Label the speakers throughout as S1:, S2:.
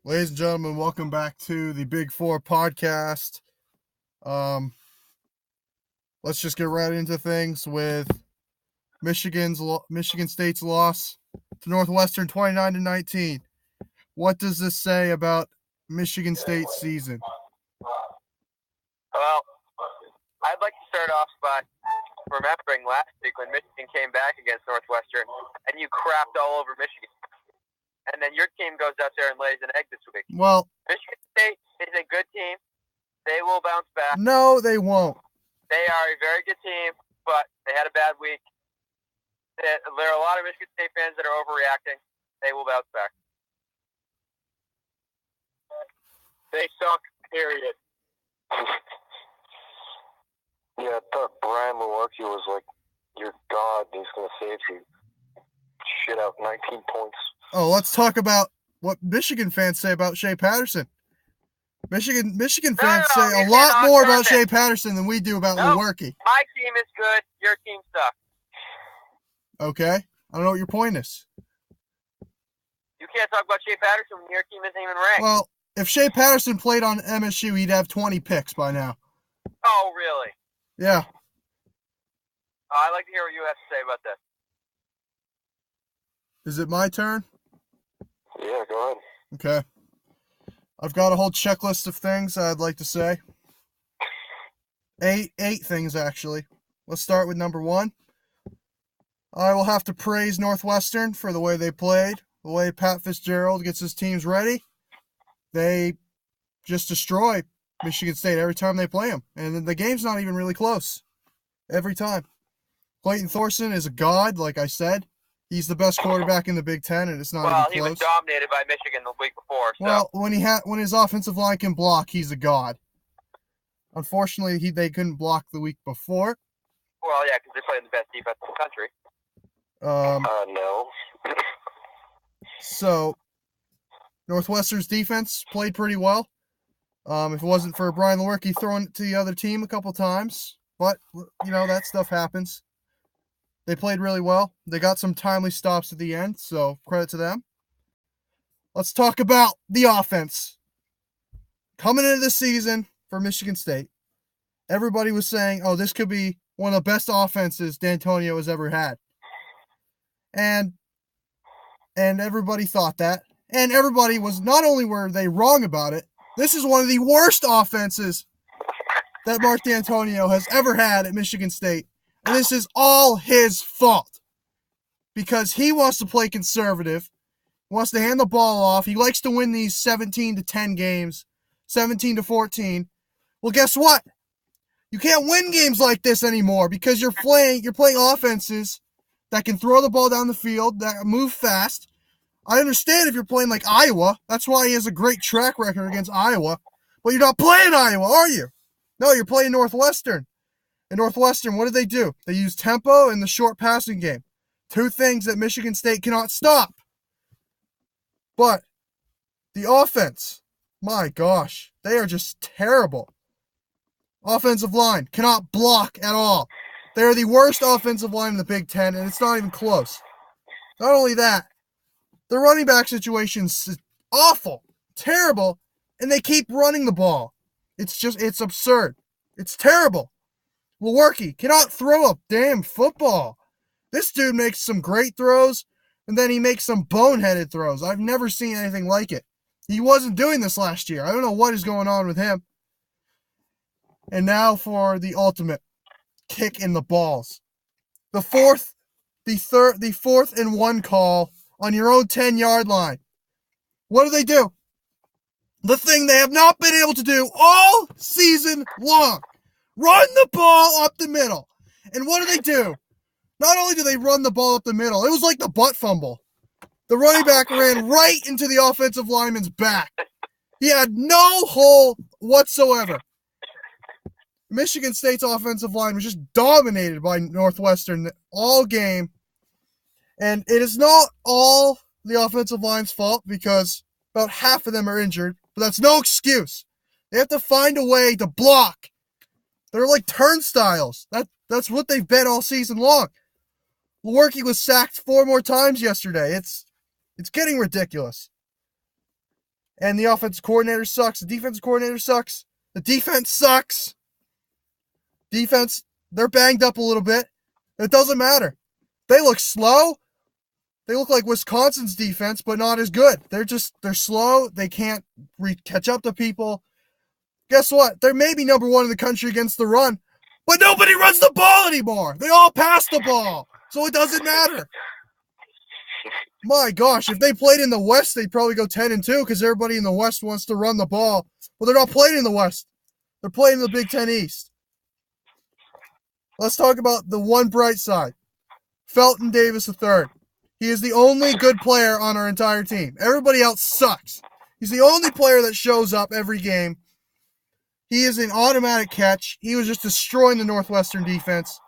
S1: Ladies and gentlemen, welcome back to the Big Four podcast. Let's just get right into things with Michigan State's loss to Northwestern 29-19. What does this say about Michigan State's season?
S2: Well, I'd like to start off by remembering last week when Michigan came back against Northwestern and you crapped all over Michigan. And then your team goes out there and lays an egg this week.
S1: Well,
S2: Michigan State is a good team. They will bounce back.
S1: No, they won't.
S2: They are a very good team, but they had a bad week. There are a lot of Michigan State fans that are overreacting. They will bounce back. They suck, period.
S3: Yeah, I thought Brian Lewerke was like your god. He's going to save you. Shit out 19 points.
S1: Oh, let's talk about what Michigan fans say about Shea Patterson. Michigan fans say a lot more about Shea Patterson than we do about Lewerke.
S2: My team is good. Your team sucks.
S1: Okay. I don't know what your point is.
S2: You can't talk about Shea Patterson when your team isn't even ranked.
S1: Well, if Shea Patterson played on MSU, he'd have 20 picks by now.
S2: Oh, really?
S1: Yeah.
S2: I'd like to hear what you have to say about this.
S1: Is it my turn?
S3: Yeah, go ahead.
S1: Okay. I've got a whole checklist of things I'd like to say. Eight things, actually. Let's start with number one. I will have to praise Northwestern for the way they played, the way Pat Fitzgerald gets his teams ready. They just destroy Michigan State every time they play them. And the game's not even really close. Every time. Clayton Thorson is a god, like I said. He's the best quarterback in the Big Ten, and it's not even close.
S2: Well, he was dominated by Michigan the week before. So.
S1: Well, when his offensive line can block, he's a god. Unfortunately, they couldn't block the week before.
S2: Well, yeah, because they played the best defense in the country.
S3: No.
S1: So, Northwestern's defense played pretty well. If it wasn't for Brian Lewerke throwing it to the other team a couple times. But, that stuff happens. They played really well. They got some timely stops at the end, so credit to them. Let's talk about the offense. Coming into the season for Michigan State, everybody was saying, oh, this could be one of the best offenses D'Antonio has ever had. And everybody thought that. And everybody was, not only were they wrong about it, this is one of the worst offenses that Mark D'Antonio has ever had at Michigan State. And this is all his fault. Because he wants to play conservative, wants to hand the ball off. He likes to win these 17-10 games, 17-14. Well, guess what? You can't win games like this anymore because you're playing offenses that can throw the ball down the field, that move fast. I understand if you're playing like Iowa. That's why he has a great track record against Iowa. But you're not playing Iowa, are you? No, you're playing Northwestern. And Northwestern, what did they do? They used tempo and the short passing game. Two things that Michigan State cannot stop. But the offense, my gosh, they are just terrible. Offensive line cannot block at all. They are the worst offensive line in the Big Ten, and it's not even close. Not only that, the running back situation's awful, terrible, and they keep running the ball. It's absurd. It's terrible. Lewerke cannot throw a damn football. This dude makes some great throws, and then he makes some boneheaded throws. I've never seen anything like it. He wasn't doing this last year. I don't know what is going on with him. And now for the ultimate kick in the balls. The fourth and 1 call on your own 10-yard line. What do? The thing they have not been able to do all season long. Run the ball up the middle. And what do? Not only do they run the ball up the middle, it was like the butt fumble. The running back ran right into the offensive lineman's back. He had no hole whatsoever. Michigan State's offensive line was just dominated by Northwestern all game. And it is not all the offensive line's fault because about half of them are injured. But that's no excuse. They have to find a way to block. They're like turnstiles. That's what they've been all season long. Lewerke was sacked 4 more times yesterday. It's getting ridiculous. and the offensive coordinator sucks. The defensive coordinator sucks. The defense sucks. Defense, they're banged up a little bit. It doesn't matter. They look slow. They look like Wisconsin's defense, but not as good. They're slow. They can't catch up to people. Guess what? They're maybe number one in the country against the run, but nobody runs the ball anymore. They all pass the ball, so it doesn't matter. My gosh, if they played in the West, they'd probably go 10-2 because everybody in the West wants to run the ball. Well, they're not playing in the West. They're playing in the Big Ten East. Let's talk about the one bright side. Felton Davis III. He is the only good player on our entire team. Everybody else sucks. He's the only player that shows up every game. He is an automatic catch. He was just destroying the Northwestern defense.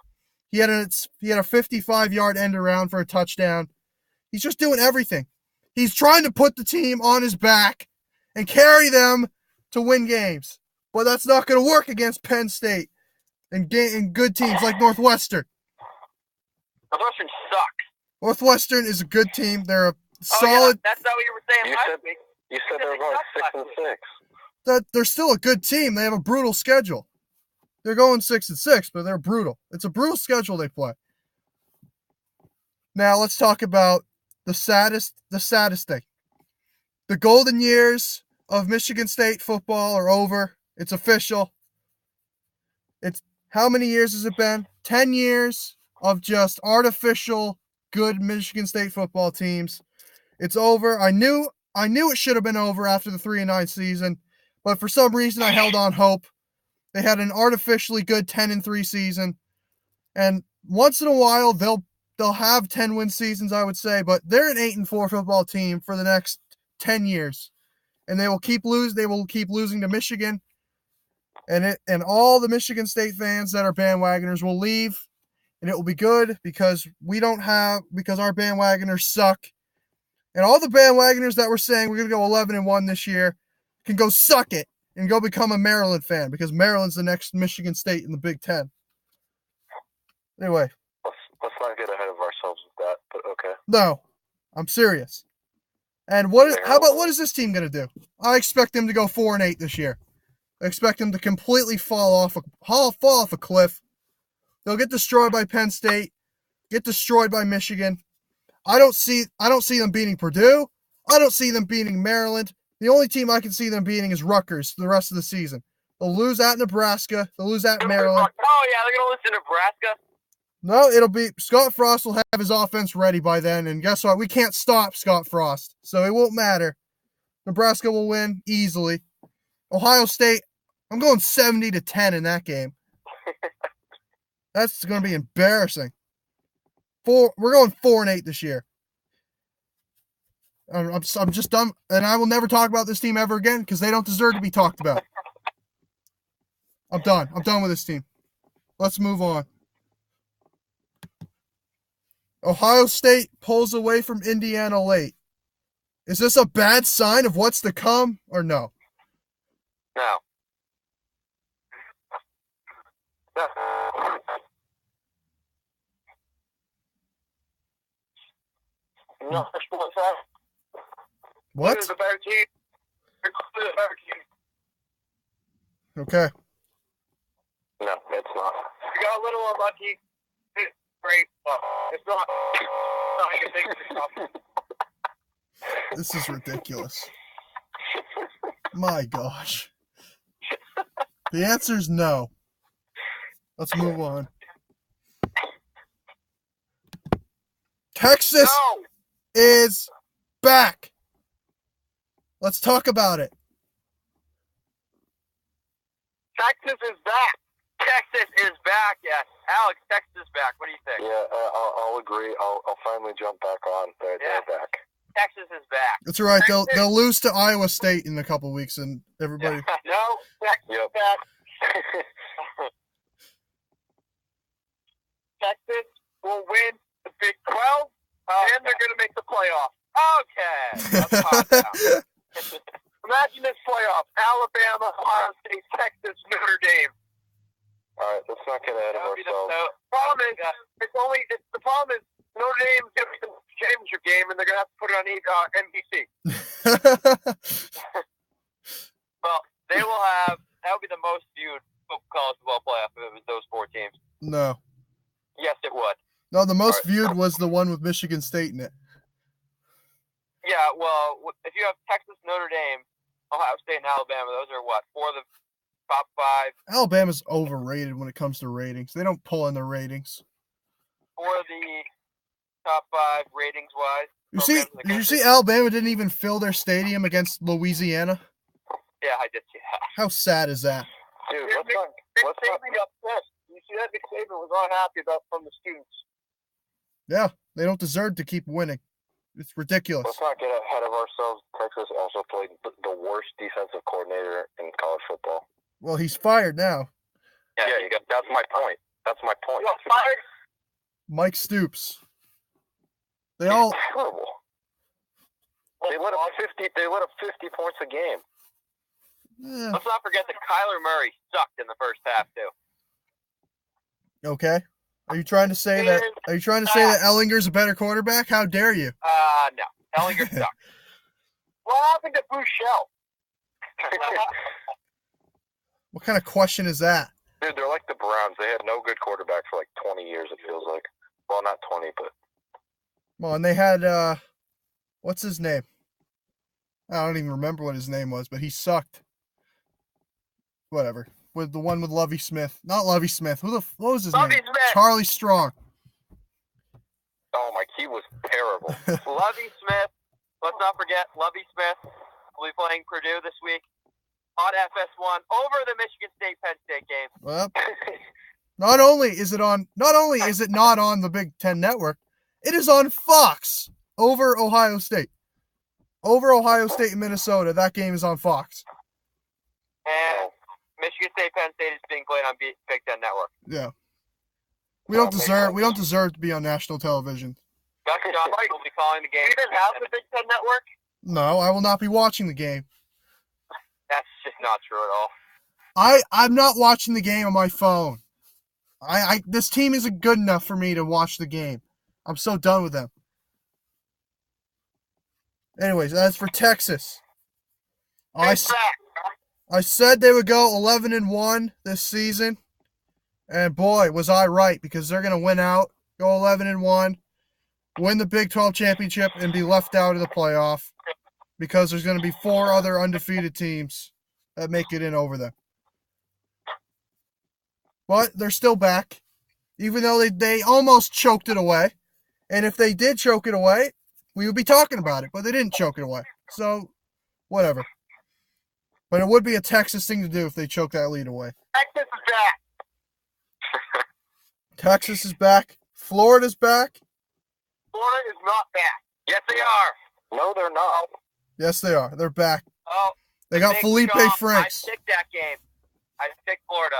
S1: He had a 55-yard end around for a touchdown. He's just doing everything. He's trying to put the team on his back and carry them to win games. But that's not going to work against Penn State and good teams like Northwestern.
S2: Northwestern sucks.
S1: Northwestern is a good team. They're a solid.
S2: Yeah, that's not what you were saying last week.
S3: You said they were going 6-6.
S1: They're still a good team. They have a brutal schedule. They're going 6-6, but they're brutal. It's a brutal schedule they play. Now let's talk about the saddest thing. The golden years of Michigan State football are over. It's official. How many years has it been? 10 years of just artificial good Michigan State football teams. It's over. I knew it should have been over after the 3-9 season, but for some reason I held on hope. They had an artificially good 10-3 season, and once in a while they'll have 10-win seasons, I would say, but they're an 8-4 football team for the next 10 years, and they will keep losing to Michigan, and all the Michigan State fans that are bandwagoners will leave, and it will be good because our bandwagoners suck, and all the bandwagoners that were saying we're going to go 11-1 this year can go suck it and go become a Maryland fan because Maryland's the next Michigan State in the Big Ten. Anyway.
S3: Let's not get ahead of ourselves with that, but okay.
S1: No, I'm serious. And how about what is this team going to do? I expect them to go 4-8 this year. I expect them to completely fall off a cliff. They'll get destroyed by Penn State, get destroyed by Michigan. I don't see them beating Purdue. I don't see them beating Maryland. The only team I can see them beating is Rutgers for the rest of the season. They'll lose at Nebraska. They'll lose at Maryland.
S2: Oh, yeah, they're going to lose to Nebraska.
S1: No, it'll be Scott Frost will have his offense ready by then, and guess what? We can't stop Scott Frost, so it won't matter. Nebraska will win easily. Ohio State, I'm going 70-10 in that game. That's going to be embarrassing. We're going 4-8 this year. I'm just done, and I will never talk about this team ever again because they don't deserve to be talked about. I'm done. I'm done with this team. Let's move on. Ohio State pulls away from Indiana late. Is this a bad sign of what's to come or no?
S2: No. No.
S1: What?
S2: The better team.
S1: Okay.
S3: No, it's not.
S2: We got a little unlucky. It's great. It's not like a big stuff.
S1: This is ridiculous. My gosh. The answer is no. Let's move on. Texas is back. Let's talk about it.
S2: Texas is back. Texas is back, yes. Alex, Texas is back. What do you think?
S3: Yeah, I'll agree. I'll finally jump back on. They're back.
S2: Texas is back.
S1: That's all right. They'll lose to Iowa State in a couple weeks, and everybody.
S2: No, Texas is back. Texas will win the Big 12, and they're going to make the playoffs. Okay. Let's calm down. Imagine this playoff. Alabama, Ohio State, Texas, Notre Dame.
S3: All right, let's not get ahead of ourselves.
S2: The problem is Notre Dame's going to be the championship game, and they're going to have to put it on NBC.
S1: Oh, the most viewed was the one with Michigan State in it.
S2: Yeah, well, if you have Texas, Notre Dame, Ohio State, and Alabama, those are what? 4 of the top 5.
S1: Alabama's overrated when it comes to ratings. They don't pull in their ratings.
S2: 4 of the top 5 ratings-wise.
S1: Did you see Alabama didn't even fill their stadium against Louisiana?
S2: Yeah, I did see that.
S1: How sad is that?
S3: Dude,
S2: Nick Saban got pissed. You see that? Nick Saban was unhappy from the students.
S1: Yeah, they don't deserve to keep winning. It's ridiculous.
S3: Let's not get ahead of ourselves. Texas also played the worst defensive coordinator in college football.
S1: Well, he's fired now.
S3: Yeah, that's my point. That's my point.
S2: You got fired?
S1: Mike Stoops. They
S3: It's
S1: all
S3: terrible. They let up 50 points a game.
S2: Let's not forget that Kyler Murray sucked in the first half too.
S1: Okay. Are you trying to say that Ellinger's a better quarterback? How dare you?
S2: No. Ellinger sucked. What happened to Bouchel?
S1: What kind of question is that?
S3: Dude, they're like the Browns. They had no good quarterback for like 20 years, it feels like. Well, not 20, but...
S1: Well, and they had, what's his name? I don't even remember what his name was, but he sucked. Whatever. With the one with Lovie Smith. Not Lovie Smith. What was his name?
S2: Smith.
S1: Charlie Strong.
S3: Oh, my key was terrible.
S2: Lovie Smith. Let's not forget Lovie Smith will be playing Purdue this week on FS1 over the Michigan State-Penn State game.
S1: Well, not only is it not on the Big Ten Network, it is on Fox over Ohio State. Over Ohio State and Minnesota, that game is on Fox.
S2: And Michigan State-Penn State is being played on Big Ten Network.
S1: Yeah. We don't deserve to be on national television.
S2: Gus Johnson will be calling the game. You didn't have the Big Ten Network?
S1: No, I will not be watching the game.
S2: That's just not true at all.
S1: I'm not watching the game on my phone. This team isn't good enough for me to watch the game. I'm so done with them. Anyways, as for Texas, I said they would go 11-1 this season, and boy, was I right, because they're going to win out, go 11-1, win the Big 12 championship, and be left out of the playoff, because there's going to be 4 other undefeated teams that make it in over them. But they're still back, even though they almost choked it away. And if they did choke it away, we would be talking about it. But they didn't choke it away. So, whatever. But it would be a Texas thing to do if they choke that lead away.
S2: Texas is back.
S1: Texas is back. Florida's back.
S2: Florida is not back. Yes, they are.
S3: No, they're not.
S1: Yes, they are. They're back.
S2: Oh,
S1: They got Felipe Franks.
S2: I picked that game. I picked Florida.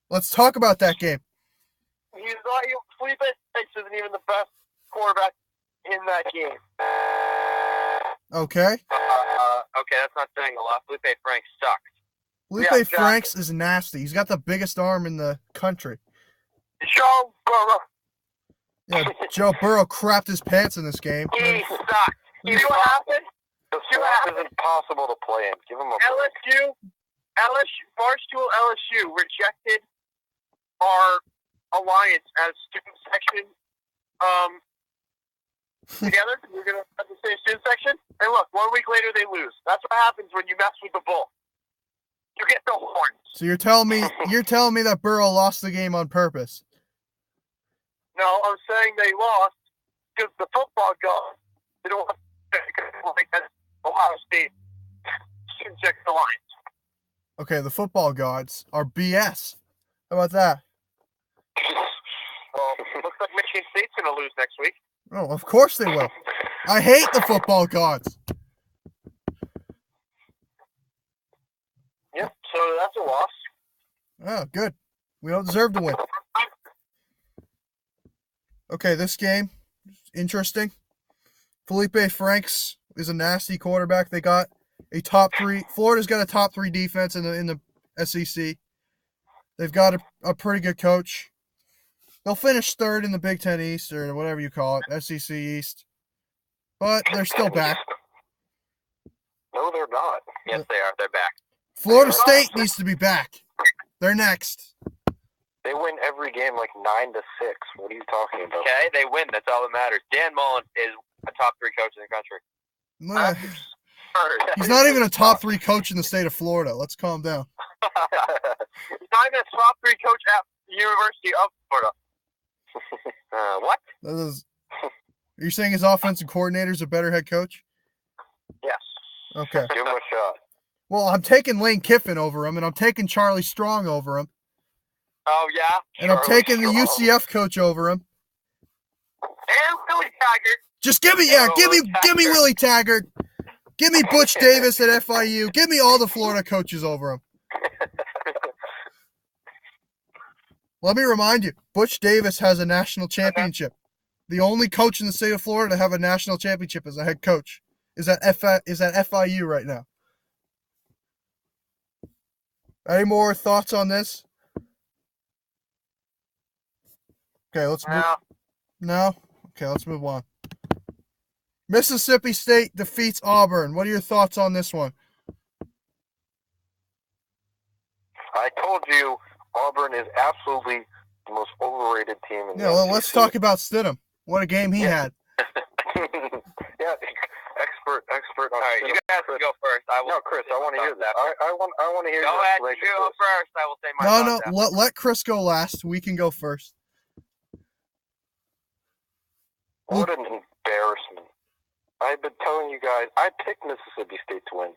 S1: Let's talk about that game.
S2: Felipe Franks isn't even the best quarterback in that game.
S1: Okay.
S2: Okay, that's not saying a lot. Felipe Franks sucks.
S1: Felipe Franks is nasty. He's got the biggest arm in the country.
S2: Joe Burrow.
S1: Yeah, Joe Burrow crapped his pants in this game.
S2: He sucked. You know what happened?
S3: The swamp is impossible to play in. Give him a break.
S2: Barstool LSU rejected our alliance as student section together. We're going to have the same student section. And look, 1 week later they lose. That's what happens when you mess with the bull. You get the horns.
S1: So you're telling me that Burrow lost the game on purpose?
S2: No, I'm saying they lost because the football gods they don't want to like Ohio State student section alliance.
S1: Okay, the football gods are BS. How about that?
S2: Well, looks like Michigan State's going to lose next week.
S1: Oh, of course they will. I hate the football gods.
S2: Yep, so that's a loss.
S1: Oh, good. We don't deserve to win. Okay, this game, interesting. Felipe Franks is a nasty quarterback. They got a top 3. Florida's got a top 3 defense in the SEC. They've got a pretty good coach. They'll finish 3rd in the Big Ten East, or whatever you call it, SEC East. But they're still back.
S3: No, they're not.
S2: Yes, they are. They're back.
S1: Florida State needs to be back. They're next.
S3: They win every game like 9-6. What are you talking about?
S2: Okay, they win. That's all that matters. Dan Mullen is a top 3 coach in the country.
S1: He's not even a top 3 coach in the state of Florida. Let's calm down.
S2: He's not even a top 3 coach at the University of Florida. What?
S1: Are you saying his offensive coordinator is a better head coach?
S2: Yes.
S1: Okay.
S3: Give him a shot.
S1: Well, I'm taking Lane Kiffin over him, and I'm taking Charlie Strong over him,
S2: Oh, yeah?
S1: and I'm taking the UCF coach over him.
S2: And Willie Taggart.
S1: Just give me Willie Taggart. Give me Butch Davis at FIU. Give me all the Florida coaches over him. Let me remind you, Butch Davis has a national championship. The only coach in the state of Florida to have a national championship as a head coach is at FIU right now. Any more thoughts on this? Okay, let's move. No? Okay, let's move on. Mississippi State defeats Auburn. What are your thoughts on this one?
S3: I told you Auburn is absolutely the most overrated team in the
S1: Well,
S3: SEC.
S1: let's talk about Stidham. What a game he had.
S3: Yeah, expert on
S2: All right,
S3: Stidham.
S2: you guys can go first.
S3: No, Chris, I want to hear this. I want to hear
S2: Go
S3: your
S2: ahead,
S3: explanation
S2: you go
S3: first.
S2: first. I will say my
S1: No,
S2: thoughts after.
S1: let Chris go last. We can go first.
S3: What an embarrassment. I've been telling you guys, I picked Mississippi State to win.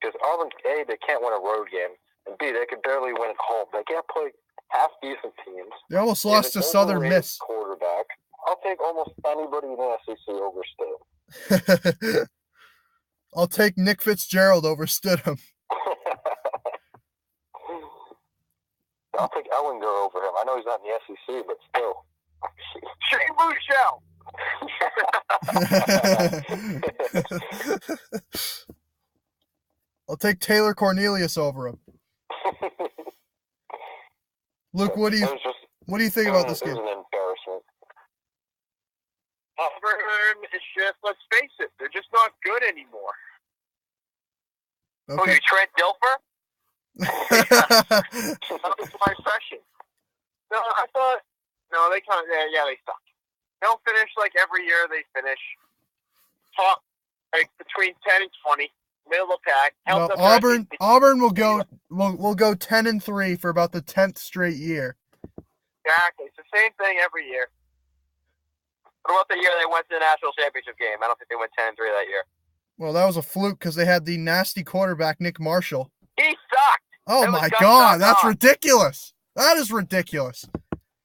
S3: Because Auburn, A, they can't win a road game, and B, they can barely win at home. They can't play half-decent teams.
S1: They almost
S3: They have
S1: lost
S3: an
S1: to Southern
S3: overrated
S1: Miss.
S3: quarterback. I'll take almost anybody in the SEC over Stidham.
S1: I'll take Nick Fitzgerald over Stidham.
S3: I'll take Ellinger over him. I know he's not in the SEC, but still.
S2: Shane Bouchel.
S1: I'll take Taylor Cornelius over him. Luke, what do you think about this
S3: It
S1: game?
S3: was an embarrassment.
S2: Auburn is just, let's face it, they're just not good anymore. Oh,
S1: Okay.
S2: you Trent Dilfer? That was my impression. No, I thought, no, they kind of, yeah, they suck. They'll finish like every year they finish top, like between 10 and 20, middle of the pack.
S1: No, Auburn will go 10-3 for about the 10th straight year.
S2: Exactly. It's the same thing every year. What about the year they went to the national championship game? I don't think they went 10-3 that year.
S1: Well, that was a fluke because they had the nasty quarterback, Nick Marshall.
S2: He sucked.
S1: Oh,
S2: It was
S1: my
S2: just
S1: God.
S2: not
S1: That's
S2: on.
S1: ridiculous. That is ridiculous.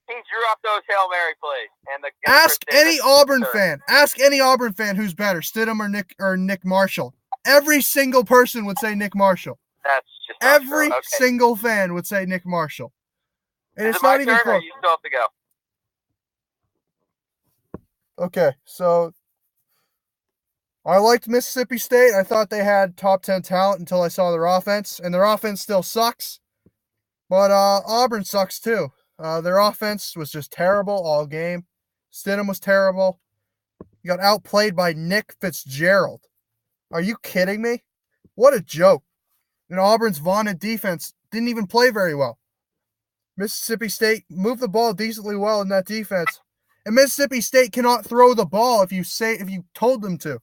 S2: He drew up those Hail Mary plays. And
S1: Ask any Auburn fan. Ask any Auburn fan who's better, Stidham or Nick Marshall. Every single person would say Nick Marshall.
S2: That's just not
S1: Every
S2: true. Okay.
S1: single fan would say Nick Marshall. And
S2: Is
S1: it's
S2: it my
S1: not even
S2: turn, or
S1: close.
S2: you still have to go?
S1: Okay, so I liked Mississippi State. I thought they had top 10 talent until I saw their offense, and their offense still sucks. But Auburn sucks too. Their offense was just terrible all game. Stidham was terrible. He got outplayed by Nick Fitzgerald. Are you kidding me? What a joke. And Auburn's vaunted defense didn't even play very well. Mississippi State moved the ball decently well in that defense. And Mississippi State cannot throw the ball if you told them to.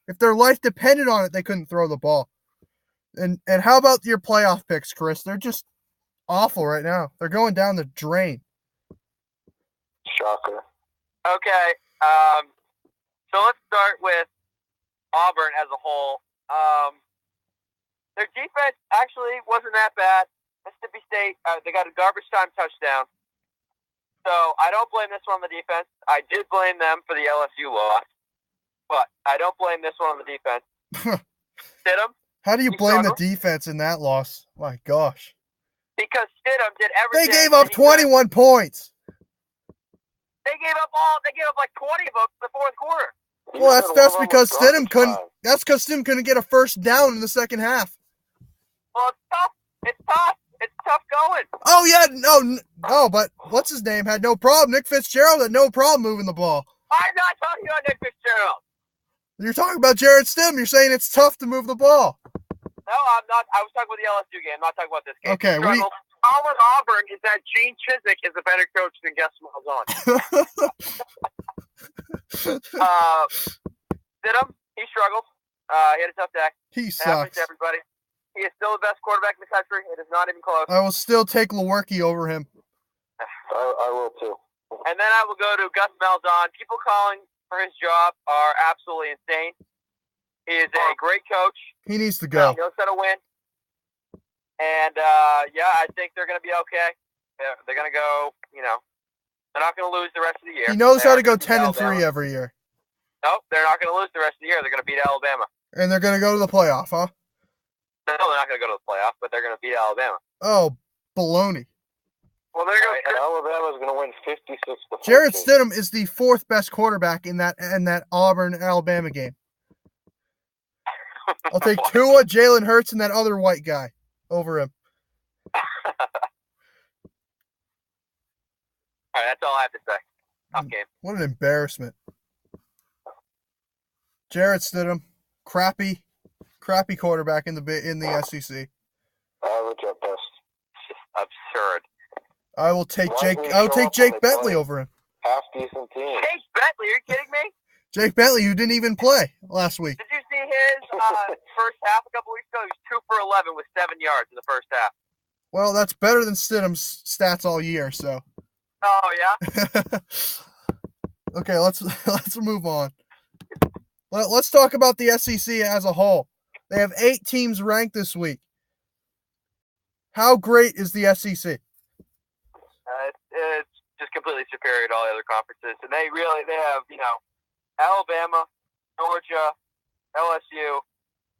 S1: If their life depended on it, they couldn't throw the ball. And how about your playoff picks, Chris? They're just awful right now. They're going down the drain.
S3: Shocker.
S2: Okay. So let's start with Auburn as a whole. Their defense actually wasn't that bad. Mississippi State, they got a garbage time touchdown. So I don't blame this one on the defense. I did blame them for the LSU loss, but I don't blame this one on the defense. Stidham?
S1: How do you
S2: You
S1: blame the
S2: struggle?
S1: defense in that loss? My gosh.
S2: Because Stidham did
S1: They
S2: everything.
S1: gave up
S2: that he could.
S1: 21 points.
S2: They gave up like 20 of them in the fourth quarter.
S1: Well,
S3: Even
S1: that's
S3: one of them
S1: because
S3: was
S1: Stidham
S3: garbage
S1: couldn't.
S3: time.
S1: That's because Stidham couldn't get a first down in the second half.
S2: Well, it's tough. It's tough going.
S1: Oh yeah, no, but what's his name had no problem. Nick Fitzgerald had no problem moving the ball.
S2: I'm not talking about Nick Fitzgerald.
S1: You're talking about Jared Stidham. You're saying it's tough to move the ball.
S2: No, I'm not. I was talking about the LSU game. I'm not talking about this game.
S1: Okay,
S2: He struggled. Colin Auburn is that Gene Chizik is a better coach than Gus Malzahn. Stidham, he struggled. He had a tough day.
S1: He
S2: It happens
S1: sucks.
S2: to everybody. He is still the best quarterback in the country. It is not even close.
S1: I will still take Lewerke over him.
S3: I will too.
S2: And then I will go to Gus Malzahn. People calling for his job are absolutely insane. He is a great coach.
S1: He needs to go.
S2: He knows how to win. And, I think they're going to be okay. They're going to go, they're not going to lose the rest of the year.
S1: He knows how to go 10-3 every year.
S2: Nope, they're not going to lose the rest of the year. They're going to beat Alabama.
S1: And they're going to go to the playoff, huh?
S2: No, they're not going to go to the playoff, but they're going to beat Alabama.
S1: Oh, baloney.
S2: Well, there goes
S3: And Alabama's going to win 56-14.
S1: Jarrett Stidham is the fourth best quarterback in that Auburn-Alabama game. I'll take Tua, Jalen Hurts, and that other white guy over him.
S2: All right, that's all I have to say. Tough game.
S1: What an embarrassment. Jarrett Stidham, crappy quarterback in the SEC.
S3: Average at best.
S2: Absurd.
S1: I will take
S3: Why didn't he show up
S1: Jake
S3: when they
S1: Bentley
S3: played?
S1: over him.
S3: Half decent team.
S2: Chase Bentley, are you kidding me?
S1: Jake Bentley, who didn't even play last week.
S2: Did you see his first half a couple weeks ago? He was 2 for 11 with 7 yards in the first half.
S1: Well, that's better than Stidham's stats all year, so.
S2: Oh, yeah?
S1: Okay, let's move on. Let's talk about the SEC as a whole. They have 8 teams ranked this week. How great is the SEC?
S2: It's just completely superior to all the other conferences. And they have, Alabama, Georgia, LSU,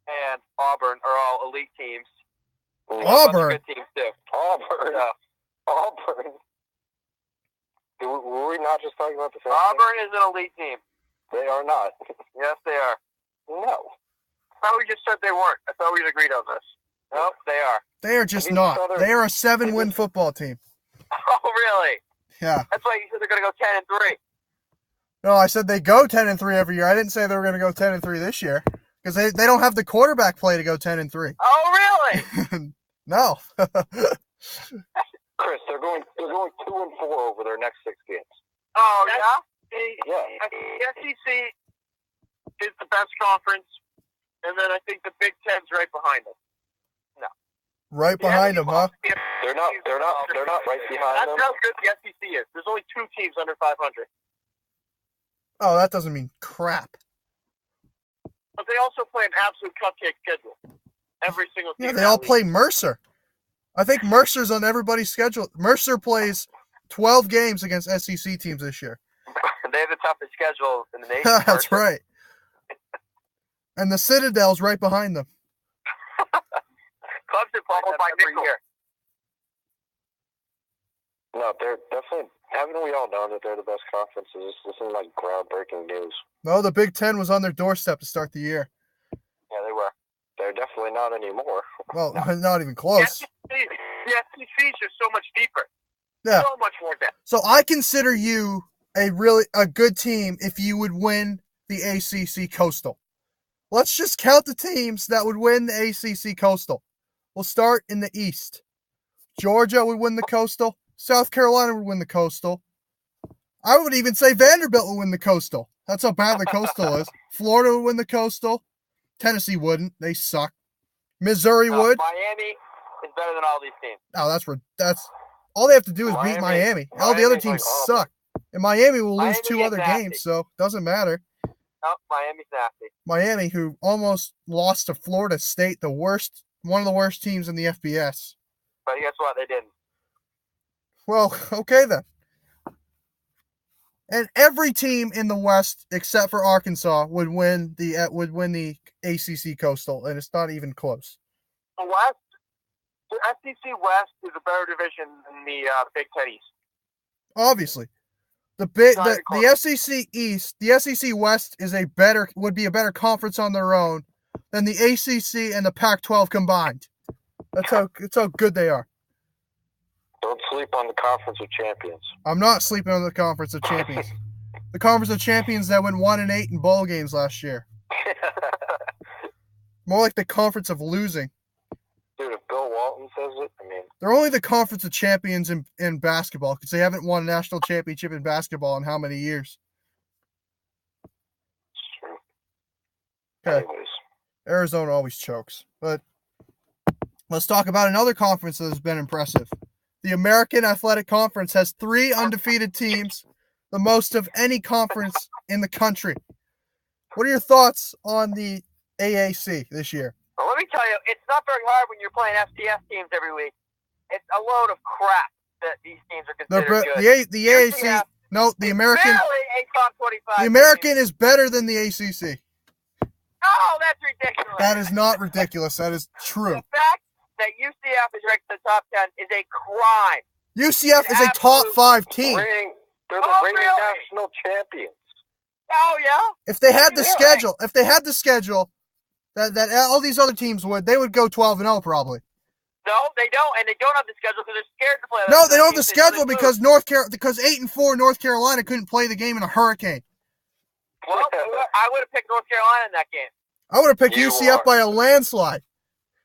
S2: and Auburn are all elite teams.
S1: Auburn?
S2: Good teams, too.
S3: Auburn.
S2: Yeah.
S3: Auburn. Were we not just talking about the same
S2: Auburn is an elite team.
S3: thing? They are not.
S2: Yes, they are.
S3: No.
S2: I thought we just said they weren't. I thought we'd agreed on this. Nope, they are.
S1: They are just
S3: These
S1: not.
S3: other-
S1: They are a 7-win football team.
S2: Oh, really?
S1: Yeah.
S2: That's why you said they're going to go 10-3.
S1: No, I said they go 10-3 every year. I didn't say they were going to go 10-3 this year because they don't have the quarterback play to go 10-3.
S2: Oh, really?
S1: No.
S3: Chris, they're going 2-4 over their next 6 games.
S2: Oh, yeah?
S3: Yeah.
S2: The SEC is the best conference, and then I think the Big Ten's right behind them.
S1: Right behind them, huh?
S3: They're not right behind
S2: That's
S3: them.
S2: how good the SEC is. There's only 2 teams under 500.
S1: Oh, that doesn't mean crap.
S2: But they also play an absolute cupcake schedule. Every single team.
S1: Yeah, they all play Mercer. I think Mercer's on everybody's schedule. Mercer plays 12 games against SEC teams this year.
S2: They have the toughest schedule in the nation.
S1: That's right. And the Citadel's right behind them.
S2: Clemson plays them every year.
S3: No, they're definitely. Haven't we all known that they're the best conference? This isn't like groundbreaking news.
S1: No, the Big Ten was on their doorstep to start the year.
S2: Yeah, they were.
S3: They're definitely not anymore.
S1: Well, not even close.
S2: The SEC is just so much deeper.
S1: Yeah.
S2: So much more depth.
S1: So I consider you a good team if you would win the ACC Coastal. Let's just count the teams that would win the ACC Coastal. We'll start in the East. Georgia would win the Coastal. South Carolina would win the Coastal. I would even say Vanderbilt would win the Coastal. That's how bad the Coastal is. Florida would win the Coastal. Tennessee wouldn't. They suck. Missouri would.
S2: Miami is better than all these teams.
S1: Oh, that's all they have to do is beat Miami. All the other
S3: Miami's
S1: teams
S3: like
S1: suck. And Miami will lose
S2: Miami
S1: 2
S2: is
S1: other
S2: nasty.
S1: games, so it doesn't matter.
S2: No, Miami's nasty.
S1: Miami, who almost lost to Florida State, one of the worst teams in the FBS.
S2: But guess what? They didn't.
S1: Well, okay then. And every team in the West except for Arkansas would win the ACC Coastal, and it's not even close.
S2: The SEC West is a better division than the Big Ten East.
S1: Obviously, the SEC East, the SEC West would be a better conference on their own than the ACC and the Pac-12 combined. That's how good they are.
S3: Don't sleep on the Conference of Champions.
S1: I'm not sleeping on the Conference of Champions. The Conference of Champions that went 1-8 in bowl games last year. More like the Conference of Losing.
S3: Dude, if Bill Walton says it, I mean,
S1: They're only the conference of champions in basketball because they haven't won a national championship in basketball in how many years?
S3: True.
S1: Okay.
S3: Anyways.
S1: Arizona always chokes. But let's talk about another conference that has been impressive. The American Athletic Conference has 3 undefeated teams, the most of any conference in the country. What are your thoughts on the AAC this year?
S2: Well, let me tell you, it's not very hard when you're playing FCS teams every week. It's a load of crap that these teams are considered good.
S1: The AAC, no, the American.
S2: Barely a top 25.
S1: The American is better than the ACC.
S2: Oh, that's ridiculous.
S1: That is not ridiculous. That is true.
S2: The fact that UCF is ranked in the top 10 is a crime.
S1: UCF is a top 5 team.
S3: They're the reigning national champions.
S2: Oh yeah.
S1: If they had the schedule, that all these other teams would, they would go 12-0 probably.
S2: No, they don't, and they don't have the schedule because they're scared to play.
S1: No, they don't have the schedule because 8-4 North Carolina couldn't play the game in a hurricane.
S2: Well, I would have picked North Carolina in that game.
S1: I would have picked UCF by a landslide.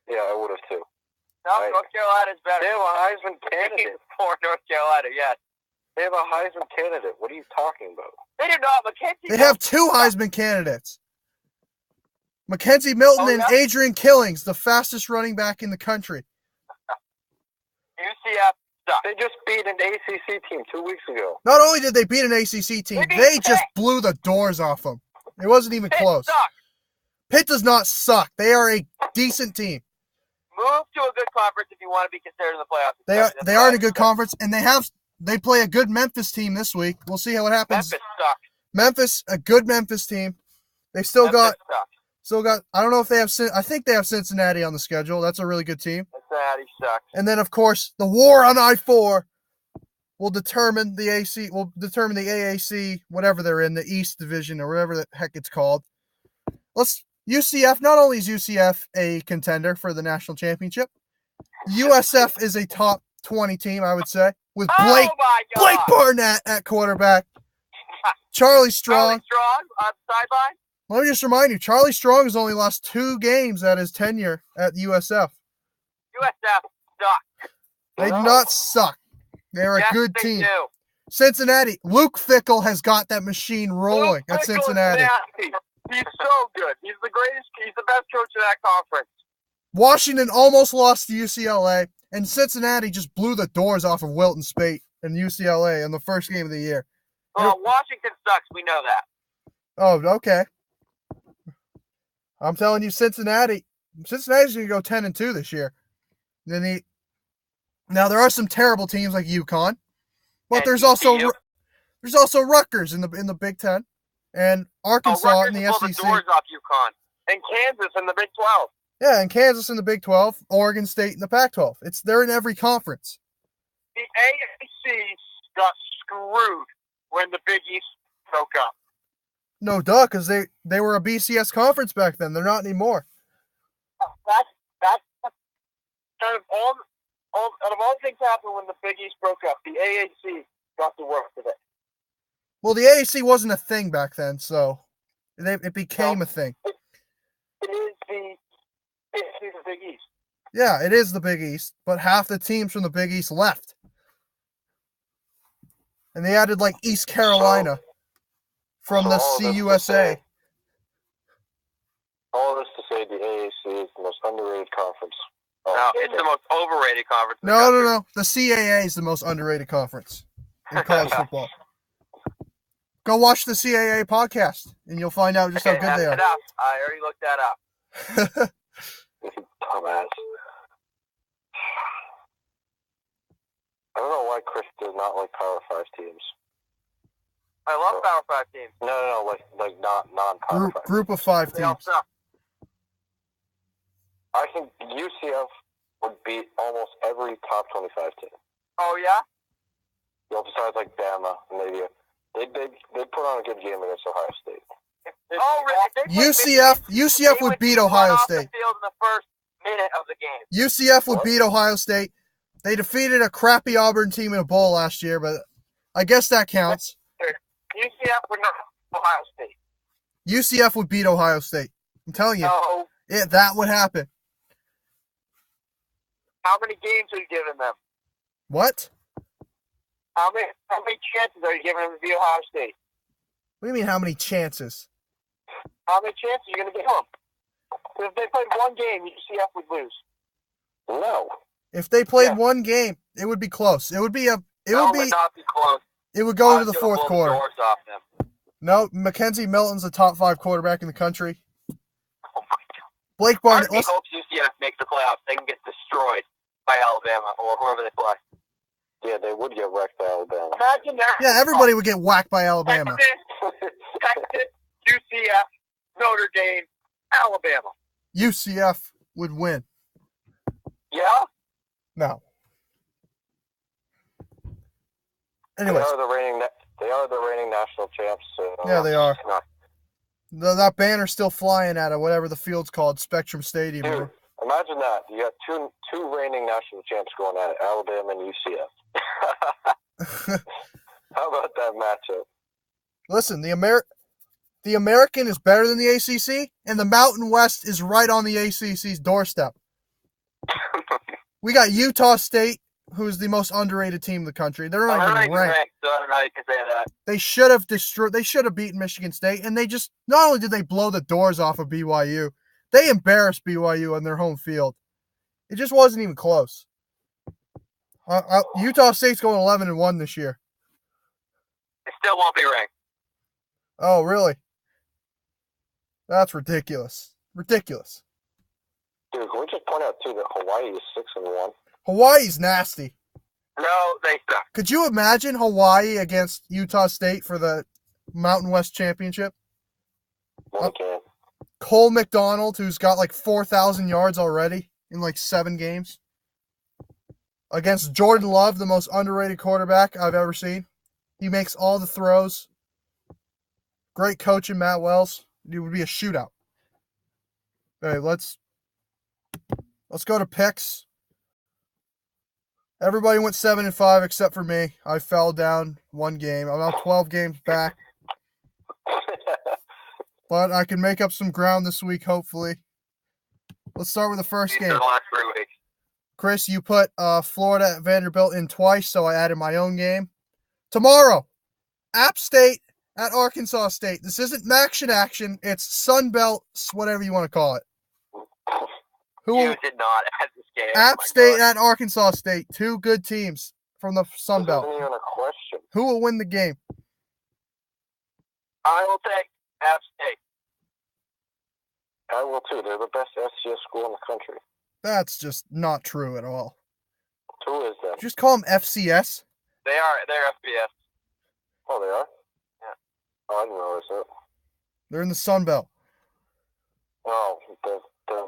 S3: Yeah, I would have too.
S2: No, North Carolina's better.
S3: They have a Heisman candidate.
S2: For North Carolina, yes.
S3: They have a Heisman candidate. What are you talking about?
S2: They do not. Mackenzie.
S1: They have 2 Heisman candidates. Mackenzie Milton and Adrian Killings, the fastest running back in the country.
S2: UCF sucks.
S3: They just beat an ACC team 2 weeks ago.
S1: Not only did they beat an ACC team, they just blew the doors off them. It wasn't even close.
S2: Sucks.
S1: Pitt does not suck. They are a decent team.
S2: Move to a good conference if you want to be considered in the playoffs.
S1: They are in a good conference, and they play a good Memphis team this week. We'll see how it happens.
S2: Memphis sucks.
S1: Memphis, a good Memphis team. They still got. I don't know if they have. I think they have Cincinnati on the schedule. That's a really good team.
S2: Cincinnati sucks.
S1: And then, of course, the war on I-4 will determine the AC. Will determine the AAC, whatever they're in, the East Division or whatever the heck it's called. UCF. Not only is UCF a contender for the national championship, USF is a top 20 team, I would say, with Blake Barnett at quarterback. Charlie Strong.
S2: On the sideline.
S1: Let me just remind you, Charlie Strong has only lost 2 games at his tenure at USF.
S2: USF sucks.
S1: They do not suck. They're a good team.
S2: Do.
S1: Cincinnati. Luke Fickell has got that machine rolling at Cincinnati.
S2: He's so good. He's the greatest. He's the best coach in that conference.
S1: Washington almost lost to UCLA, and Cincinnati just blew the doors off of Wilton Spate and UCLA in the first game of the year.
S2: Well, Washington sucks. We know that.
S1: Oh, okay. I'm telling you, Cincinnati's going to go 10-2 this year. Now there are some terrible teams like UConn, but there's also Rutgers in the Big Ten, and Arkansas in the SEC.
S2: The doors off UConn, and Kansas in the Big 12.
S1: Yeah, and Kansas in the Big 12, Oregon State in the Pac-12. They're in every conference.
S2: The AAC got screwed when the Big East broke up.
S1: No, duh, because they were a BCS conference back then. They're not anymore.
S2: That's kind of out of all things happened when the Big East broke up, the AAC got the worst of it.
S1: Well, the AAC wasn't a thing back then, so it became a thing.
S2: It is the Big East.
S1: Yeah, it is the Big East, but half the teams from the Big East left. And they added, like, East Carolina from the CUSA.
S3: All of this to say the AAC is the most underrated conference.
S2: No, it's the most overrated conference.
S1: No. The CAA is the most underrated conference in college football. Go watch the CAA podcast, and you'll find out just how good they are.
S2: I already looked that up.
S3: Dumbass. I don't know why Chris does not like Power 5 teams.
S2: I love Power 5 teams.
S3: No, like not non-Power 5.
S1: Group of 5
S2: They all
S1: teams.
S2: suck.
S3: I think UCF would beat almost every top 25 team.
S2: Oh, yeah?
S3: Well, besides like Bama, maybe they put on a good game against Ohio State.
S2: Oh, really?
S1: UCF would beat Ohio State.
S2: The field in the first minute of the game.
S1: UCF would beat Ohio State. They defeated a crappy Auburn team in a bowl last year, but I guess that counts.
S2: UCF would not Ohio State.
S1: UCF would beat Ohio State. I'm telling you.
S2: No.
S1: That would happen.
S2: How many games are you giving them?
S1: What?
S2: How many chances are you giving them to beat Ohio State?
S1: What do you mean, how many chances?
S2: How many chances are you going to give them? Because if they played one game, UCF would lose.
S3: No.
S1: If they played one game, it would be close. It would be a. It
S2: No,
S1: would
S2: it would not be close.
S1: It would go into
S2: Ohio's
S1: the
S2: gonna
S1: fourth
S2: blow
S1: quarter.
S2: The doors off them.
S1: No, Mackenzie Milton's a top 5 quarterback in the country.
S2: Oh my God.
S1: Blake
S2: Part
S1: Barnett.
S2: of me hopes UCF makes the playoffs. They can get destroyed by Alabama or whoever they play.
S3: Yeah, they would get wrecked by Alabama.
S2: Imagine that.
S1: Yeah, everybody would get whacked by Alabama.
S2: Texas, UCF, Notre Dame, Alabama.
S1: UCF would win.
S2: Yeah?
S1: No. Anyways.
S3: They are the reigning national champs. So,
S1: Yeah, they are.
S3: No.
S1: That banner's still flying at whatever the field's called, Spectrum Stadium.
S3: Dude, imagine that. You got two reigning national champs going at it, Alabama and UCF. How about that matchup?
S1: Listen, the American is better than the ACC, and the Mountain West is right on the ACC's doorstep. We got Utah State, who's the most underrated team in the country. They're not even ranked.
S2: So I don't know how you can say that.
S1: They should have They should have beaten Michigan State, and they just not only did they blow the doors off of BYU, they embarrassed BYU on their home field. It just wasn't even close. Utah State's going 11-1 this year.
S2: It still won't be ranked.
S1: Oh, really? That's ridiculous. Ridiculous.
S3: Dude, can we just point out too that Hawaii is 6-1?
S1: Hawaii's nasty.
S2: No, they suck.
S1: Could you imagine Hawaii against Utah State for the Mountain West Championship?
S3: No, we can't.
S1: Cole McDonald, who's got like 4,000 yards already in like 7 games. Against Jordan Love, the most underrated quarterback I've ever seen. He makes all the throws. Great coaching, Matt Wells. It would be a shootout. Okay, let's go to picks. Everybody went 7-5 except for me. I fell down 1 game. I'm now 12 games back. But I can make up some ground this week, hopefully. Let's start with the first game.
S2: The last 3 weeks.
S1: Chris, you put Florida at Vanderbilt in twice, so I added my own game. Tomorrow, App State at Arkansas State. This isn't action. It's Sun Belt, whatever you want to call it.
S2: You did not add this game.
S1: App State at Arkansas State. 2 good teams from the Sun Belt.
S3: This isn't even a question.
S1: Who will win the game?
S2: I will take App State.
S3: I will too. They're the best FCS school in the country.
S1: That's just not true at all.
S3: Who is that?
S1: Just call them FCS.
S2: They're FBS.
S3: Oh, they are?
S2: Yeah.
S3: Oh, I didn't notice that.
S1: They're in the Sun Belt.
S3: Oh, the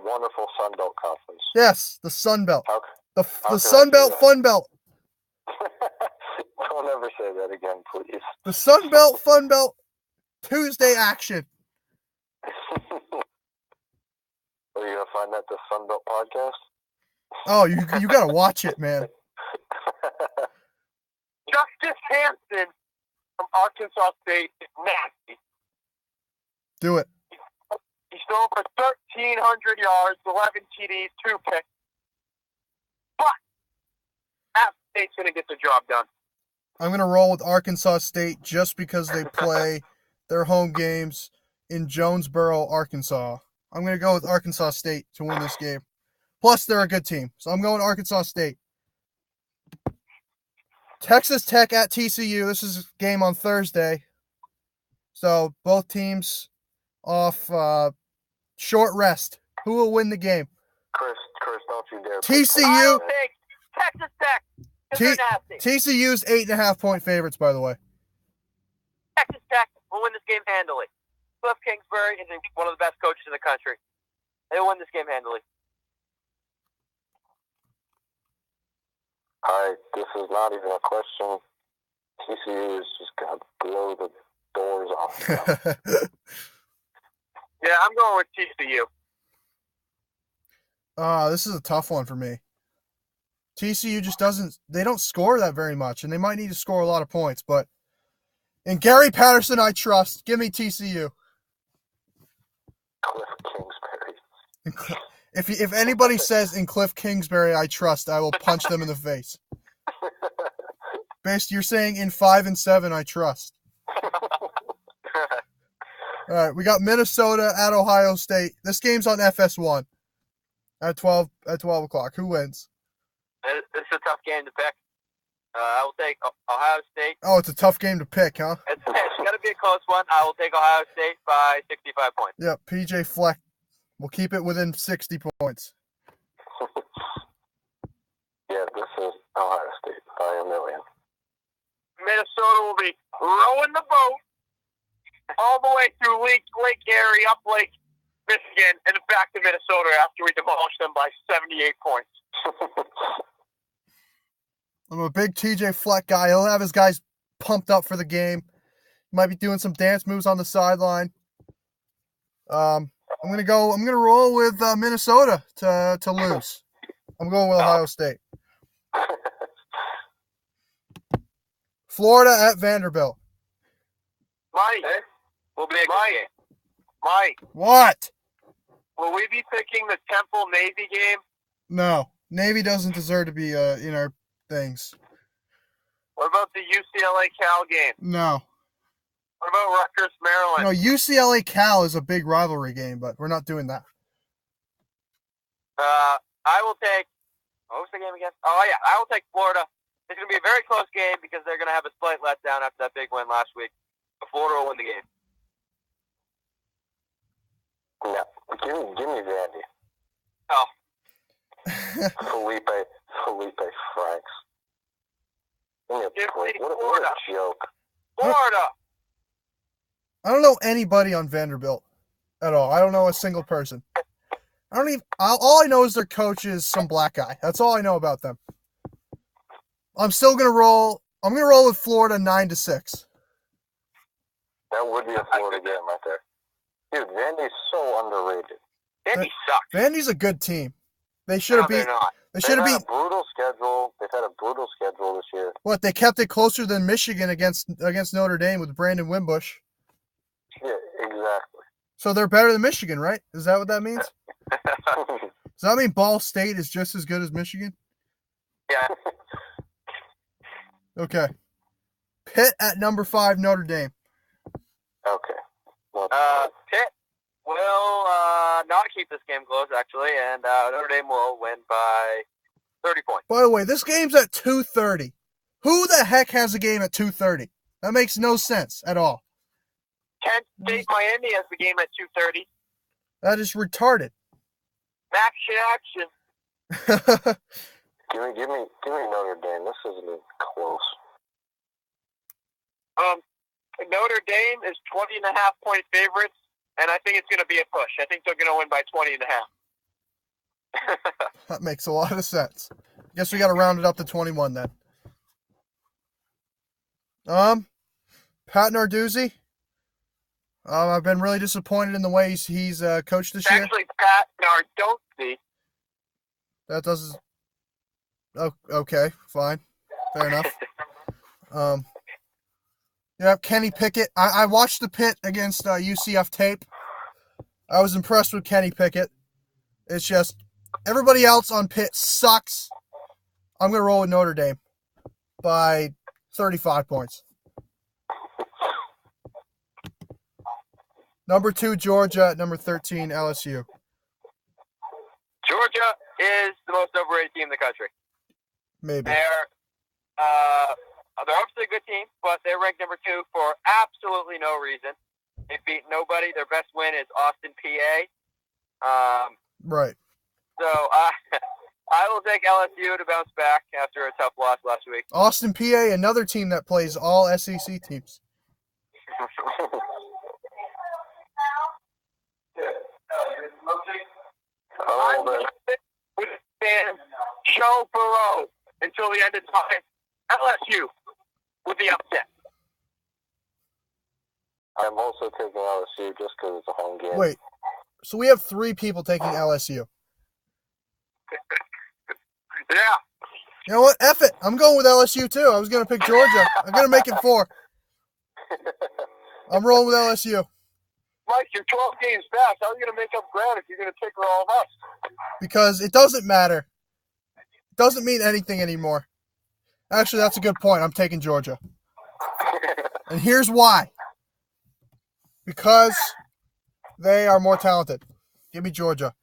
S3: wonderful Sun Belt Conference.
S1: Yes, the Sun Belt.
S3: How
S1: The Sun Belt Fun Belt.
S3: Don't ever say that again, please.
S1: The Sun Belt Fun Belt Tuesday action.
S3: Are you going to find that the Sun Belt podcast?
S1: Oh, you got to watch it, man.
S2: Justice Hanson from Arkansas State is nasty.
S1: Do it.
S2: He's thrown for 1,300 yards, 11 TDs, 2 picks. But App State's going to get the job done.
S1: I'm going to roll with Arkansas State just because they play their home games in Jonesboro, Arkansas. I'm going to go with Arkansas State to win this game. Plus, they're a good team. So I'm going Arkansas State. Texas Tech at TCU. This is a game on Thursday. So both teams off short rest. Who will win the game?
S3: Chris, don't you dare.
S1: TCU.
S2: I'll take Texas Tech. 'Cause they're nasty.
S1: TCU's 8.5-point favorites, by the way.
S2: Texas Tech will win this game handily. Cliff Kingsbury is one of the best coaches in the country. They'll win this game handily.
S3: This is not even a question. TCU is just going to blow the doors off.
S2: Yeah, I'm going with TCU.
S1: This is a tough one for me. TCU just they don't score that very much, and they might need to score a lot of points, but in Gary Patterson, I trust. Give me TCU.
S3: Cliff Kingsbury.
S1: If anybody says in Cliff Kingsbury I trust, I will punch them in the face. Based, you're saying in 5 and 7 I trust. All right, we got Minnesota at Ohio State. This game's on FS1 at 12 o'clock. Who wins?
S2: It's a tough game to pick. I will take Ohio State.
S1: Oh, it's a tough game to pick, huh?
S2: It's got to be a close one. I will take Ohio State by 65 points.
S1: Yep, PJ Fleck will keep it within 60 points.
S3: Yeah, this is Ohio State by a million.
S2: Minnesota will be rowing the boat all the way through Lake Erie, up Lake Michigan, and back to Minnesota after we demolish them by 78 points.
S1: I'm a big TJ Fleck guy. He'll have his guys pumped up for the game. Might be doing some dance moves on the sideline. I'm gonna roll with Minnesota to lose. I'm going with Ohio State. Florida at Vanderbilt.
S2: Mike, will be a good game. Mike,
S1: What?
S2: will we be picking the Temple Navy game?
S1: No, Navy doesn't deserve to be in our things.
S2: What about the UCLA Cal game?
S1: No.
S2: What about Rutgers Maryland?
S1: No, UCLA Cal is a big rivalry game, but we're not doing that.
S2: I will take. What was the game again? Oh yeah, I will take Florida. It's going to be a very close game because they're going to have a slight letdown after that big win last week. But Florida will win the game.
S3: No, give me Vandy.
S2: Oh,
S3: Felipe Franks.
S2: Give me
S3: What
S2: Florida.
S3: a joke.
S2: Florida.
S1: I don't know anybody on Vanderbilt at all. I don't know a single person. All I know is their coach is some black guy. That's all I know about them. I'm still gonna roll. I'm gonna roll with Florida 9-6.
S3: That would be a Florida game right there. Dude, Vandy's so underrated.
S2: Vandy sucks.
S1: Vandy's a good team. They should have
S2: No,
S1: beat.
S2: they're not.
S1: They should have
S3: They've
S1: beat.
S3: had a brutal schedule. They've had a brutal schedule this year.
S1: What, they kept it closer than Michigan against Notre Dame with Brandon Wimbush.
S3: Yeah, exactly.
S1: So they're better than Michigan, right? Is that what that means? Does that mean Ball State is just as good as Michigan?
S2: Yeah.
S1: Okay. Pitt at number 5, Notre Dame.
S3: Okay. Well,
S2: Pitt will not keep this game close, actually, and Notre Dame will win by 30 points.
S1: By the way, this game's at 2:30. Who the heck has a game at 2:30? That makes no sense at all.
S2: Kent State Miami has the game at 2:30.
S1: That is retarded.
S2: Action.
S3: give me Notre Dame. This isn't even close.
S2: Notre Dame is 20.5-point favorites, and I think it's going to be a push. I think they're going to win by 20.5.
S1: That makes a lot of sense. Guess we got to round it up to 21 then. Pat Narduzzi. I've been really disappointed in the way he's coached this year.
S2: Actually, Pat Narduzzi.
S1: That doesn't. Oh, okay, fine, fair enough. Yeah, Kenny Pickett. I watched the Pitt against UCF tape. I was impressed with Kenny Pickett. It's just everybody else on Pitt sucks. I'm gonna roll with Notre Dame by 35 points. Number 2, Georgia. Number 13, LSU.
S2: Georgia is the most overrated team in the country.
S1: Maybe.
S2: They're obviously a good team, but they're ranked number 2 for absolutely no reason. They beat nobody. Their best win is Austin, PA.
S1: Right.
S2: So I will take LSU to bounce back after a tough loss last week.
S1: Austin, PA, another team that plays all SEC teams.
S2: I'm going to stand Joe Burrow until the end of time. LSU with the upset.
S3: I'm also taking LSU just because it's a home game.
S1: Wait. So we have 3 people taking LSU.
S2: Yeah.
S1: You know what? F it. I'm going with LSU too. I was going to pick Georgia. I'm going to make it 4. I'm rolling with LSU.
S3: Mike, you're 12 games back. How are you going to make up ground if you're going to take all of us?
S1: Because it doesn't matter. It doesn't mean anything anymore. Actually, that's a good point. I'm taking Georgia. And here's why. Because they are more talented. Give me Georgia.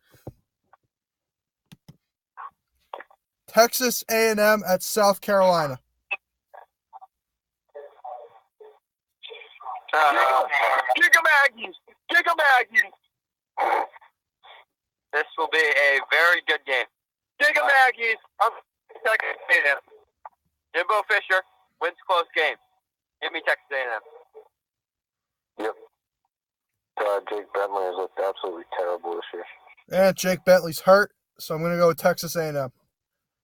S1: Texas A&M at South Carolina.
S2: Kick 'em Aggies! Kick 'em Aggies! This will be a very good game. Kick 'em Aggies! I'm Texas A&M. Jimbo Fisher wins close games. Give me Texas A&M.
S3: Yep. Jake Bentley has looked absolutely terrible this year.
S1: Yeah, Jake Bentley's hurt, so I'm going to go with Texas A&M.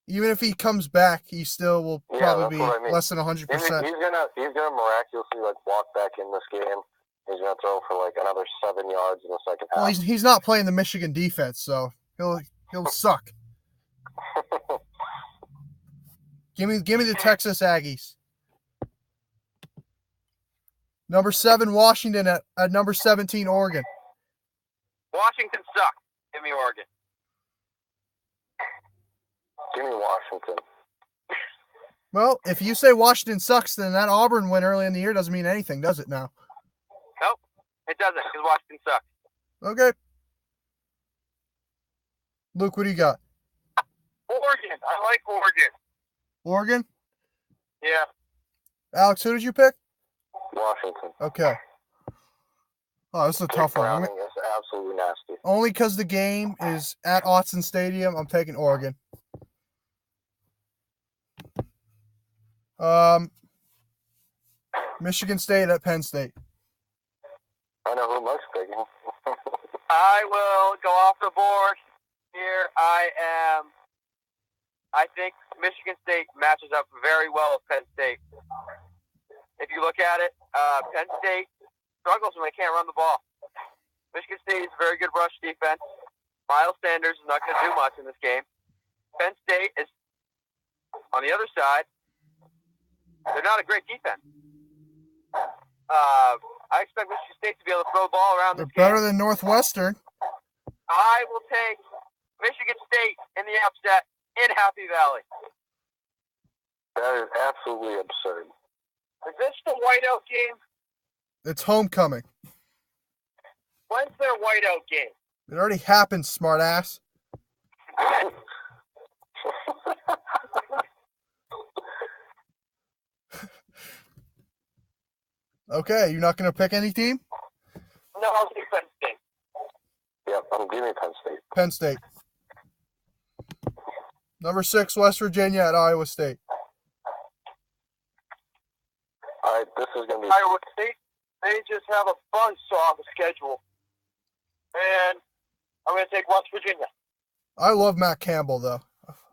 S1: Even if he comes back, he still will probably be less than 100%.
S3: He's gonna miraculously walk back in this game. He's gonna throw for another 7 yards in the second half.
S1: Well, he's not playing the Michigan defense, so he'll suck. Give me the Texas Aggies. Number 7 Washington at number 17 Oregon.
S2: Washington sucks. Give me Oregon.
S3: Give me Washington.
S1: Well, if you say Washington sucks, then that Auburn win early in the year doesn't mean anything, does it now?
S2: Nope, it doesn't, because Washington sucks.
S1: Okay. Luke, what do you got?
S2: Oregon. I like Oregon.
S1: Oregon?
S2: Yeah.
S1: Alex, who did you pick?
S3: Washington.
S1: Okay. Oh, this is a tough one.
S3: Browning is absolutely nasty.
S1: Only because the game is at Autzen Stadium, I'm taking Oregon. Michigan State at Penn State.
S3: I know who Mike's picking.
S2: I will go off the board here. I think Michigan State matches up very well with Penn State. If you look at it, Penn State struggles when they can't run the ball. Michigan State is a very good rush defense. Miles Sanders is not going to do much in this game. Penn State is, on the other side, they're not a great defense. I expect Michigan State to be able to throw the ball around this game.
S1: They're better than Northwestern.
S2: I will take Michigan State in the upset in Happy Valley.
S3: That is absolutely absurd.
S2: Is this the whiteout game?
S1: It's homecoming.
S2: When's their whiteout game?
S1: It already happened, smartass. Okay, you're not going to pick any team?
S2: No, I'll take Penn State.
S3: Yep, I'm giving Penn State.
S1: Penn State. Number 6, West Virginia at Iowa State.
S3: All right, this is going to be...
S2: Iowa State, they just have a bunch off the schedule. And I'm going to take West Virginia.
S1: I love Matt Campbell, though.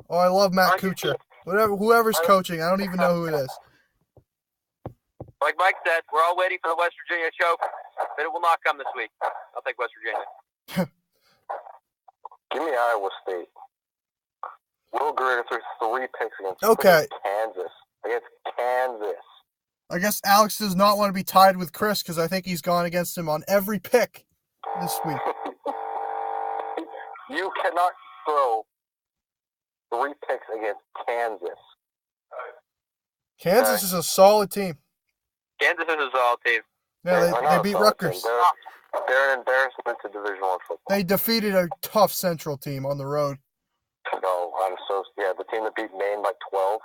S1: Oh, I love Matt Kuchar. Whoever's coaching, I don't even know who it is.
S2: Like Mike said, we're all waiting for the West Virginia choke, but it will not come this week. I'll take West Virginia.
S3: Give me Iowa State. Will Greer threw 3 picks against Kansas. Against Kansas.
S1: I guess Alex does not want to be tied with Chris because I think he's gone against him on every pick this week.
S3: You cannot throw 3 picks against Kansas.
S1: Kansas is a solid team.
S2: Kansas is a solid team.
S1: Yeah, they beat Rutgers.
S3: They're an embarrassment to Division I football.
S1: They defeated a tough Central team on the road.
S3: No, the team that beat Maine by 12.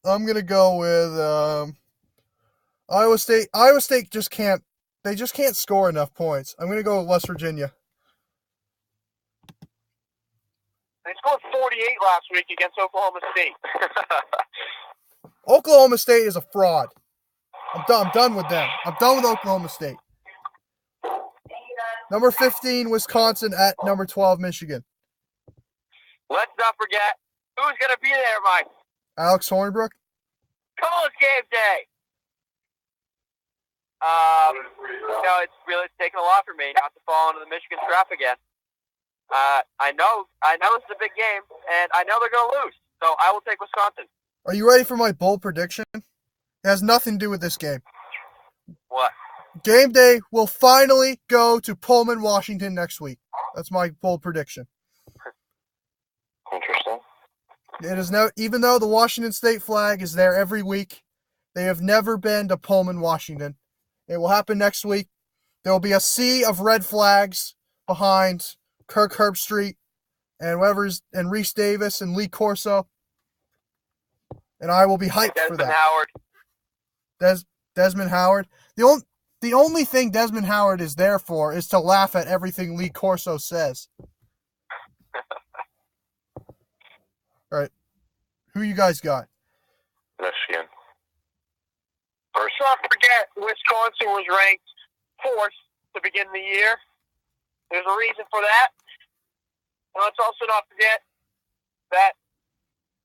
S1: I'm gonna go with Iowa State. Iowa State just can't score enough points. I'm gonna go with West Virginia.
S2: They scored 48 last week against Oklahoma State.
S1: Oklahoma State is a fraud. I'm done with them. I'm done with Oklahoma State. Number 15, Wisconsin at number 12, Michigan.
S2: Let's not forget who's going to be there, Mike.
S1: Alex Hornbrook.
S2: College game day. It's taken a lot for me not to fall into the Michigan trap again. I know this is a big game, and I know they're going to lose. So I will take Wisconsin.
S1: Are you ready for my bold prediction? It has nothing to do with this game.
S2: What?
S1: Game day will finally go to Pullman, Washington next week. That's my bold prediction.
S3: Interesting.
S1: It is now, even though the Washington State flag is there every week, they have never been to Pullman, Washington. It will happen next week. There will be a sea of red flags behind Kirk Herbstreit and Reese Davis and Lee Corso. And I will be hyped for that. Desmond Howard. The only thing Desmond Howard is there for is to laugh at everything Lee Corso says. All right. Who you guys got?
S3: Michigan.
S2: Let's not forget, Wisconsin was ranked 4th to begin the year. There's a reason for that. And let's also not forget that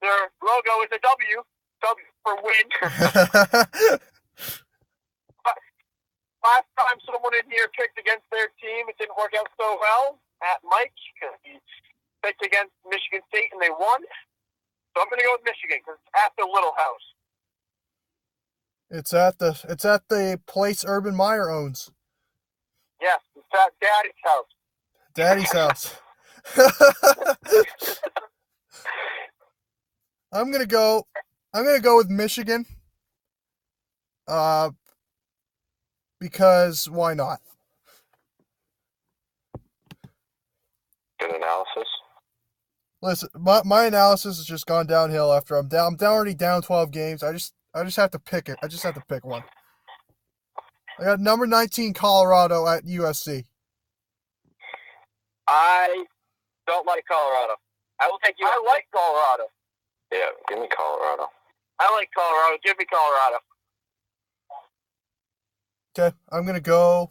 S2: their logo is a W. W for win. Last time someone in here picked against their team, it didn't work out so well. At Mike, because he picked against Michigan State and they won. So I'm going to go with Michigan because it's at the Little House.
S1: It's at the place Urban Meyer owns.
S2: Yes, it's at Daddy's house.
S1: Daddy's house. I'm gonna go with Michigan. Because why not?
S3: Good analysis.
S1: Listen, my analysis has just gone downhill after I'm already down 12 games. I just have to pick it. I just have to pick one. I got number 19 Colorado at USC.
S2: I don't like Colorado. I will take you. I like Colorado.
S3: Yeah, give me Colorado.
S2: I like Colorado. Give me Colorado.
S1: Okay, I'm gonna go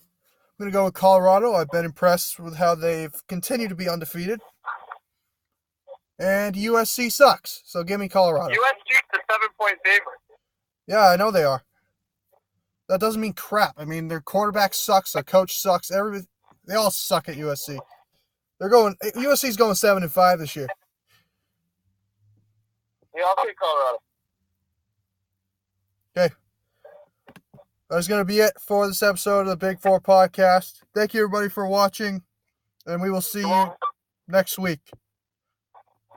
S1: with Colorado. I've been impressed with how they've continued to be undefeated. And USC sucks, so give me Colorado.
S2: USC's the 7-point favorite.
S1: Yeah, I know they are. That doesn't mean crap. I mean, their quarterback sucks, their coach sucks, they all suck at USC. USC's going 7-5 this year.
S2: Yeah, I'll take Colorado.
S1: Okay. That's going to be it for this episode of the Big Four Podcast. Thank you, everybody, for watching, and we will see you next week.